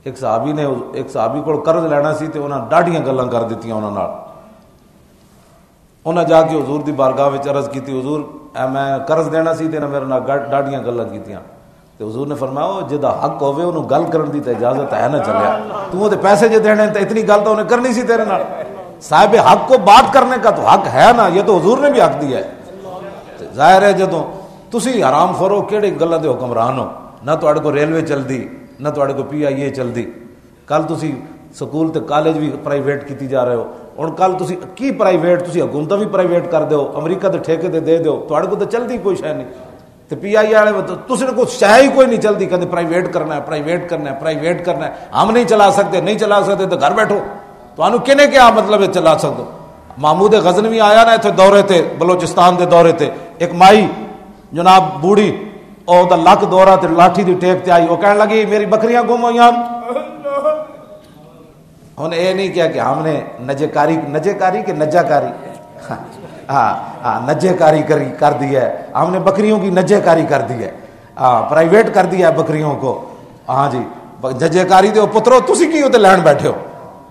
ایک صحابی کو قرض لینا سی تے انہاں ڈاڈیاں گلاں کر دتیاں انہاں نال. انہاں جا کے حضور دی بارگاہ وچ عرض کیتی حضور میں قرض دینا سی تے میرے نال ڈاڈیاں گلاں کیتیاں. تے حضور نے فرمایا جدا حق ہوے انہوں گل کرن دی تے اجازت ہے نہ چلیا. تو دے پیسے جے دینے تے اتنی گل تو انہیں کرنی سی تیرے نال. صاحب حق کو بات کرنے کا تو حق ہے نا, یہ تو حضور نے بھی حق دیا ہے. ظاہر ہے جدوں تسی حرام خورو کیڑی گلاں دے حکمران ہو, نہ تواڈے کو ریلوے چلدی نہ تواڈے کو پی آئی اے چلدی. کل تسی سکول تے کالج بھی پرائیویٹ کیتی جا رہے ہو. ہن کل تسی کی پرائیویٹ تسی حکومت بھی پرائیویٹ کر دیو, امریکہ دے ٹھیکے تے دے دیو, تواڈے کو تے چلدی کوئی شے نہیں. تے پی آئی والے تسی نے کوئی شے ہی کوئی نہیں چلدی, کہندے پرائیویٹ کرنا ہے پرائیویٹ کرنا ہے پرائیویٹ کرنا ہے. ہم نہیں چلا سکتے تو گھر بیٹھو. تانوں کنے کیا مطلب ہے چلا سکدو. محمود غزنوی آیا نا ایتھے دورے تے, بلوچستان دے دورے تے, ایک مائی جناب بوڑھی او دا لک دورہ تے لاٹھی دی ٹیک تے آئی. وہ کہنے لگی میری بکریاں گم ہوئیاں. انہیں یہ نہیں کیا کہ ہم نے نجے کاری کہ نجا کاری, نجے کاری کر دی ہے, ہم نے بکریوں کی نجے کاری کر دی ہے, پرائیویٹ کر دیا ہے بکریوں کو. ہاں جی نجے کاری دے پترو تسی کی ہوتے لین بیٹھے ہو,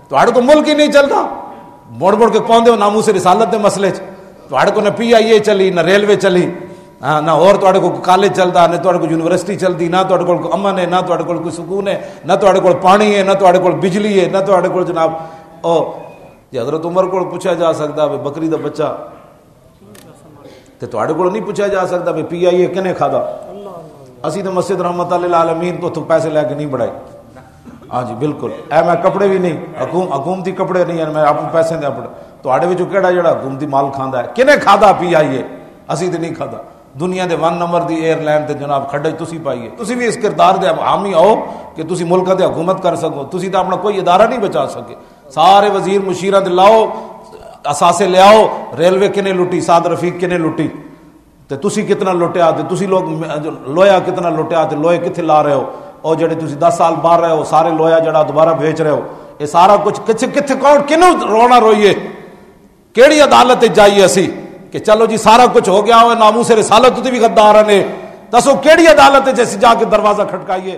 تواڈے کو ملک ہی نہیں چلتا. مڑ کے پوندے ہو ناموس رسالت دے مسئلے چ. تواڈے کو نہ پی آئی اے چلی نہ ریلوے چلی, نہ اور تواڈے کو کالج چلدا, نہ تواڈے کو یونیورسٹی چلدی, نہ تواڈے کو امن ہے, نہ تواڈے کو کوئی سکون ہے, نہ تواڈے کو پانی ہے, نہ تواڈے کو بجلی ہے, نہ تواڈے کو جناب او جی حضرت عمر کو پوچھا جا سکتا ہے بکری دا بچہ, تے تواڈے کو نہیں پوچھا جا سکتا بھی پی آئی اے کنے کھادا. اسی تو مسجد رحمت اللہ العالمین تو پیسے لے کے نہیں بڑھائی. ہاں جی بالکل, اے میں کپڑے بھی نہیں حکومتی کپڑے نہیں ہیں, میں اپنے پیسے دے اپنے. تواڈے وچوں کیڑا جڑا حکومتی مال کھاندا ہے, کنے کھادا پی آئی اے؟ اسی تے نہیں کھادا. دنیا دے 1 نمبر دی ایئر لائن تے جناب کھڈے تسی پائیے. تسی بھی اس کردار دے حامی آؤ کہ تسی ملک دے حکومت کر سکو. تسی تو اپنا کوئی ادارہ نہیں بچا سکے. سارے وزیر مشیرہ دے لاؤ, اثاثے لے آؤ, ریلوے کنے لٹی, سعد رفیق کنے لٹی, تے تسی کتنا لٹیا, تے تسی لوگ لویا کتنا لٹیا, تے لوہے کتھے لا رہے ہو, اور جڑے تسی 10 سال باہر رہے ہو سارے لویا جڑا دوبارہ بیچ رہے ہو. یہ سارا کچھ کتھے کون کنوں رونا روئیے, کیڑی عدالت جائیے اسی کہ چلو جی سارا کچھ ہو گیا ہو, ناموس رسالت تے بھی غدار نے, دسو کیڑی عدالت جیسے جا کے دروازہ کھٹکائیے.